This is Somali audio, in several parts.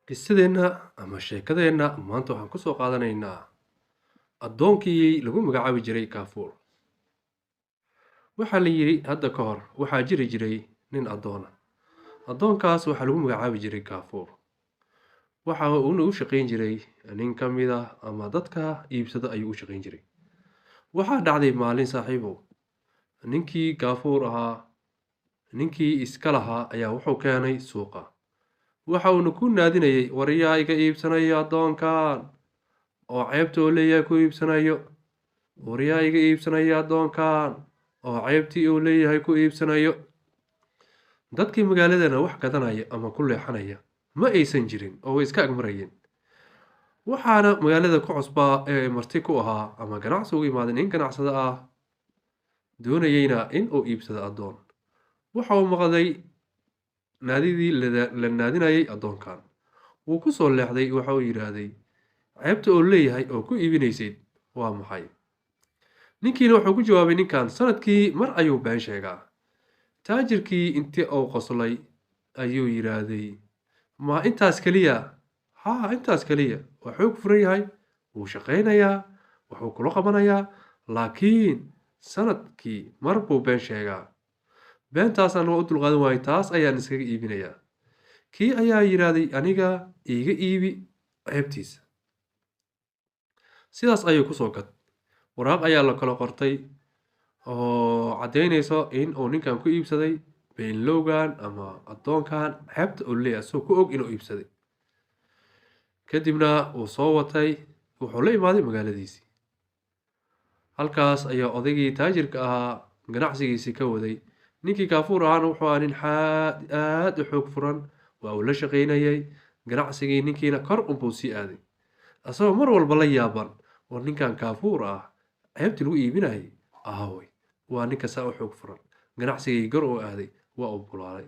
qisadeenna ama sheekadeenna maanta waxaan ku soo qaadanaynaa addoonkii lagu magacaabi jiray Kaafuur. Waxaa la yidhi hadda ka hor waxaa jiri jiray nin addoona. Addoonkaas waxaa lagu magacaabi jiray Kaafuur. Waxa uuna u shaqayn jiray nin ka mid ah ama dadka iibsada ayuu u shaqayn jiray. Waxaa dhacday maalin saaxiibow. Ninkii Kaafuur ahaa, ninkii iska lahaa ayaa wuxuu keenay suuqa. Waxa uuna ku naadinayay waryaa iga iibsanaya addoonkan oo ceebta uu leeyahay ku iibsanayo. Waryaa iga iibsanaya addoonkan oo ceebtii uu leeyahay ku iibsanayo. Dadkii magaaladana wax gadanaya ama ku leexanaya ma aysan jirin oo way iska agmarayeen. Waxaana magaalada ku cusbaa ee marti ku ahaa ama ganacsi ugu imaaday nin ganacsada ah doonayayna in uu iibsado addoon. Waxa uu maqday naadidii la naadinayay addoonkan. Wuu ku soo leexday waxa uu yiraahday ceebta uu leeyahay oo ku iibinaysid waa maxay? Ninkiina wuxuu ku jawaabay ninkan sanadkii mar ayuu been sheegaa. Taajirkii intii uu qoslay ayuu yiraahday ma intaas kaliya? Haa intaas kaliya. Wuxuu ku furan yahay wuu shaqaynayaa wuxuu kula qabanayaa laakiin sanadkii mar buu been sheegaa. beentaasaan waa u dulqaadan waayay taas ayaan iskaga iibinayaa. Kii ayaa yiraahday aniga iiga iibi ceebtiisa. Sidaas ayuu ku soo gad. Waraaq ayaa la kala qortay oo caddeynayso in uu ninkan ku iibsaday beenlowgan ama addoonkan ceebta uu leeyahay soo ku og inuu iibsaday. Kadibna uu soo watay wuxuu la imaaday magaaladiisii. Halkaas ayaa odaygii taajirka ahaa ganacsigiisii ka waday. Ninkii Kaafuur ahaana wuxuu ahaa nin aad u xoog furan waa uu la shaqaynayay ganacsigii ninkiina kor unbuu sii aaday. Asagoo mar walba la yaaban oo ninkan Kaafuur ah ceebtii lagu iibinayay aaway waa ninka saa u xoog furan ganacsigii kor uu aaday waa uu bulaalay.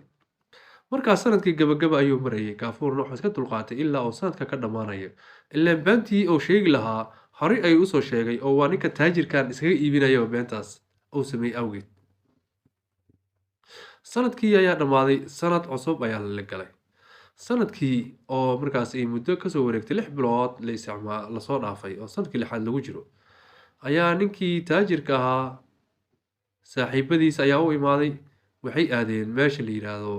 Markaas sanadkii gabagaba ayuu marayay Kaafuurna wuxuu iska dulqaatay ilaa uu sanadka ka dhamaanayo. Ileen beentii uu sheegi lahaa horey ayuu u soo sheegay oo waa ninka taajirkan iskaga iibinayo beentaas uu sameeyay awgeed. Sanadkii ayaa dhamaaday sanad cusub ayaa la galay. Sanadkii oo markaas ay muddo ka soo wareegtay 6 bilood la soo dhaafay oo sanadkii lixaad lagu jiro ayaa ninkii taajirka ahaa saaxiibadiis ayaa u imaaday. Waxay aadeen meesha la yiraahdo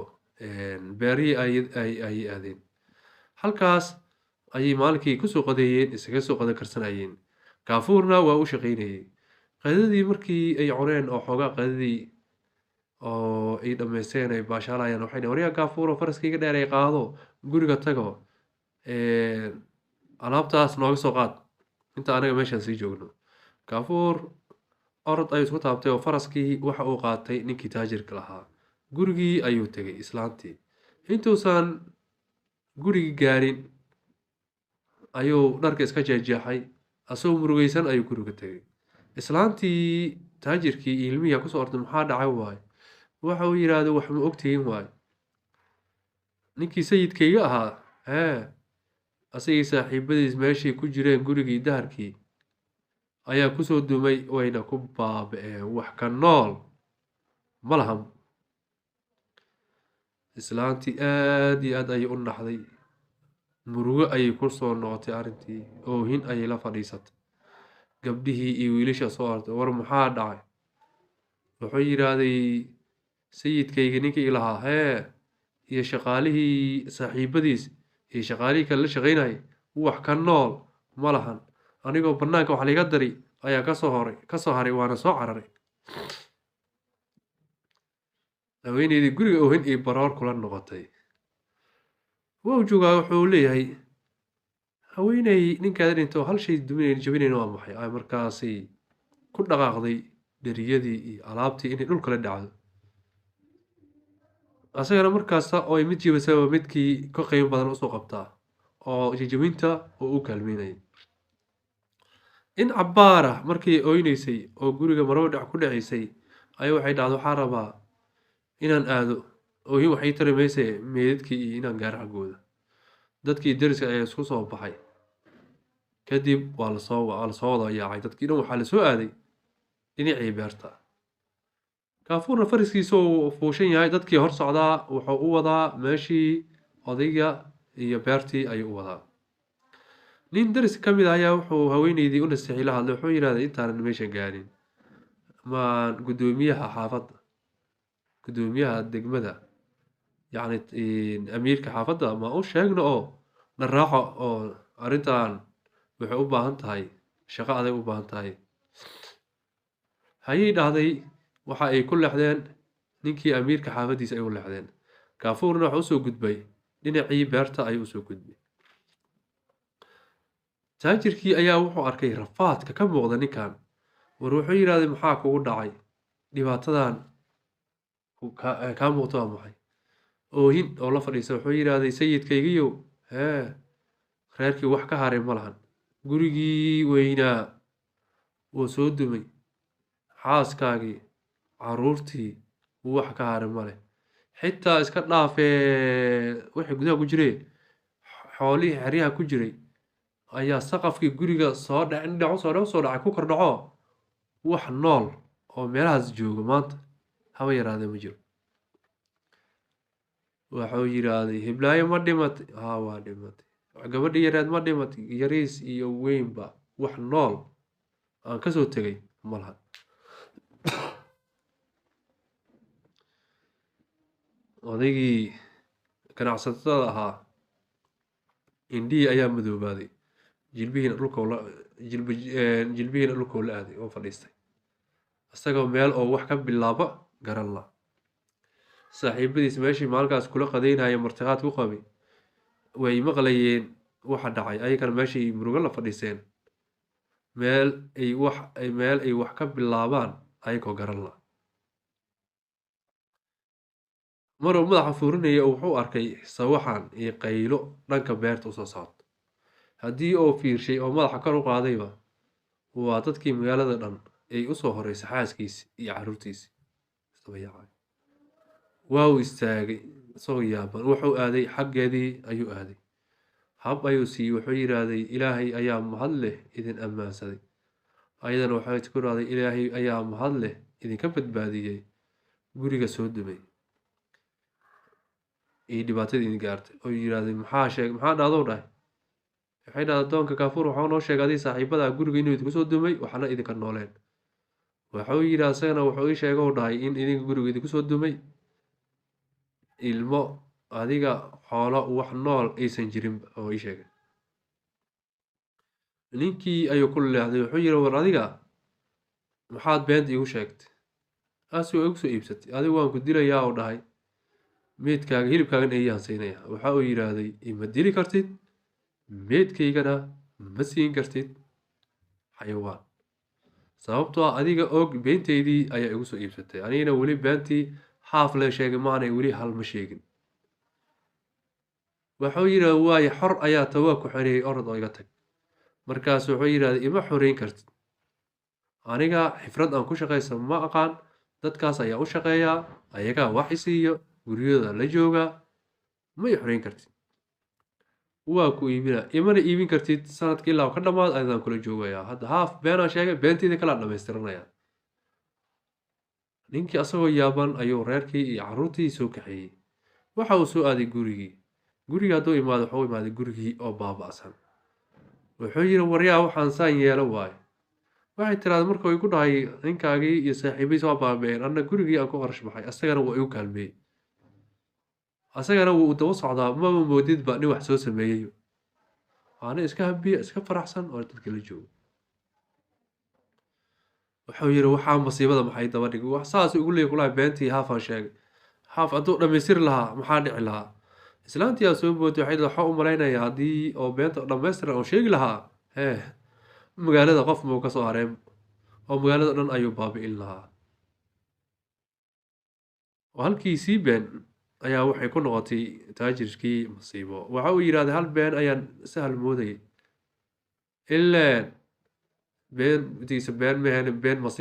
beerihii ay aadeen. Halkaas ayay maalinkii ku soo qadeeyeen isaga soo qada karsanayeen. Kaafuurna waa u shaqaynayay. Qadadii markii ay cuneen oo xoogaa qadadii oo ay dhameysteen ay baashaalayaan waxay waryaa Kaafuur oo faraskayga dheer ay qaado guriga tago alaabtaas nooga soo qaad inta anaga meeshaan sii joogno. Kaafuur orod ayuu isku taabtay oo faraskii waxa uu qaatay ninkii taajirka lahaa. Gurigii ayuu tagay islaantii. Intuusan gurigii gaarin ayuu dharka iska jeexay asoo murugaysan ayuu guriga tagay. Islaantii taajirkii ilmihiisa ku soo orday maxaa dhacay waay? Waxa uu yiraahday wax ma ogtihiin waay? Ninkii sayidkayga ahaa asagii saaxiibadiis meeshii ku jireen gurigii daharkii ayaa ku soo dumay wayna ku baaba'een wax ka nool ma lahan. Islaantii aad iyo aad ayay u naxday. Murugo ayay ku soo noqotay arrintii oohin ayay la fadhiisatay. Gabdhihii iyo wiilasha soo orday war maxaa dhacay? Wuxuu yiraahday sayidkayga ninkii ilahaa iyo shaqaalihii saaxiibadiis iyo shaqaalihii kale la shaqaynayay wax ka nool ma lahan. Anigoo banaanka wax laga dari ayaa ka soo haray waana soo cararay. haweeneydii guriga oohin iyo baroor kula noqotay. Wuu joogaa wuxuu leeyahay haweeney ninkaada dhinto hal shay jabinayn waa maxay? Ay markaasay ku dhaqaaqday dheriyadii iyo alaabtii inay dhulka la dhacdo. asagana markaas oo ay mid jibisaba midkii ka qiimo badan u soo qabtaa oo jijibinta uu u kaalmeynay. In cabbaara markii ooynaysay oo guriga marwo dhac ku dhacaysay ay waxay dhacdo waxaa rabaa inaan aado oohin waxay tarimaysay meedadkii iyo inaan gaar xagooda. Dadkii deriska ayaa isku soo baxay. Kadib waa la soo wada yaacay dadkii dhan waxaa la soo aaday dhinacii beerta. Kaafuurna fariskiisa uu fuushan yahay dadkii hor socdaa wuxuu u wadaa meeshii odayga iyo beertii ayuu u wadaa. nin daris ka mid ah ayaa wuxuu haweeneydii u naseexay la hadlay, wuxuu yidhahday intaanan meesha gaarin maan guddoomiyaha xaafadda, guddoomiyaha degmada, yacni amiirka xaafadda ma u sheegno oo na raaco oo arrintan waxay u baahan tahay shaqo adag u baahan tahay. hayay dhahday waxa ay ku leexdeen ninkii amiirka xaafaddiisa ay u leexdeen. Kaafuurna waxa usoo gudbay dhinacii beerta ayuu usoo gudbay. taajirkii ayaa wuxuu arkay rafaadka ka muuqda ninkan. war wuxuu yidhahday maxaa kugu dhacay, dhibaatadan kaa muuqto waa maxay? oohin oo la fadhiisa wuxuu yidhahday sayidkaygiyow, reerkii wax ka haray ma lahan, gurigii weynaa wuu soo dumay, xaaskaagii, caruurtii wax ka haray ma leh, xitaa iska dhaafee wixii gudaha ku jiray, xoolihii xeryaha ku jiray ayaa saqafkii guriga soo dhacay ku kor dhaco, wax nool oo meelahaas jooga maanta haba yaraadee ma jiro. wuxuu yidhaahday hiblaayo ma dhimatay? haa waa dhimatay. gabadhii yareed ma dhimatay? yariis iyo weynba wax nool aan kasoo tegay ma laha. odaygii ganacsatada ahaa indhihii ayaa madoobaaday, jilbihiina dhulkoo la aaday oo fadhiistay, isagoo meel oo wax ka bilaaba garan la. saaxiibadiis meeshii maalkaas kula qadaynaya martiqaad ku qabay way maqlayeen waxa dhacay, ayagana meeshii murugo la fadhiiseen, meel ay wax ka bilaabaan ayagoo garan la. maruu madaxa fuurinaya wuxuu arkay sawaxan iyo qaylo dhanka beerta usoo socota. haddii uu fiirshay oo madaxa kor u qaadayba waa dadkii magaalada dhan ay usoo horeysay xaaskiisi iyo caruurtiisi. waa uu istaagay isagoo yaaban, wuxuu aaday xaggeedii ayuu aaday, hab ayuu siiyey, wuxuu yidhaahday ilaahay ayaa mahad leh idin ammaansaday. ayadana waxay ku dhahday ilaahay ayaa mahad leh idinka badbaadiyey guriga soo dumay iyo dhibaatadii idin gaartay. oo yidhaahday maxaa dhacdow dhahay? waxay dhahday adoonka Kaafuur waxaa noo sheegay adii saaxiibada guriga inuu idinku soo dumay waxna idinka nooleen. waxuu yidhi asagana wuxuu ii sheegay oo dhahay in idinka guriga idinku soo dumay ilmo adiga xoolo wax nool aysan jirin oo ii sheegay. ninkii ayuu ku leexday, wuxuu yidhi war adiga maxaad beenta iigu sheegtay? aasi waa igu soo iibsatay, adigu waan ku dilayaa oo dhahay meydkaaga hilibkaagan ayaan siinayaa. waxa uu yidhaahday ima dili kartid, meydkaygana ma siin kartid xayawaan, sababtoo ah adiga og beenteydii ayaa igu soo iibsatay, anigana weli beentii xaaf la sheegay maanay weli hal ma sheegin. wuxuu yidhahday waaye xor ayaa tawaa ku xoreeyey, orod oo iga tag. markaas wuxuu yidhahday ima xoreyn kartid, aniga xifrad aan ku shaqaysa ma aqaan, dadkaas ayaa u shaqeeyaa, ayagaa wax isiiyo, guryooda la joogaa, ma i xoreyn kartid. waa ku iibina, imana iibin kartid, sanadkii ilaa ka dhammaad ayadaan kula joogayaa. hadda haaf beenaan sheegay, beenteydii kalaa dhammaystiranaya. ninkii asagoo yaaban ayuu reerkii iyo caruurtii soo kaxeeyey. waxa uu soo aaday gurigii hadduu imaado wuxuu imaaday gurigii oo baaba'san. wuxuu yidhi waryaa waxaan saan yeelo waayo. waxay tiraada markuu igu dhahay ninkaagii iyo saaxiibadiis waa baaba'een, anna gurigii aan ku qarash baxay, asagana waa igu kaalmeeyey, asagana wuu daba socdaa, maba moodidba nin wax soo sameeyey. waana iska habiya, iska faraxsan oo dadka la joogo. wuxuu yidhi waxaa masiibada maxay daba dhig, wax saas ugu leey kulahay beentii haafaan sheegay, haaf hadduu dhammaystiri lahaa maxaa dhici lahaa? islaantii aa soo bootay waxay waxaa u malaynayaa haddii oo beenta dhammaystiran oo sheegi lahaa magaalada qof mau ka soo hareen oo magaalada dhan ayuu baabi'in lahaa. oo halkii sii been ayaa waxay ku noqotay taajirkii masiibo. waxa uu yidhahday hal been ayaan sahal moodayay, ileen beentiisa been maheen been masiibo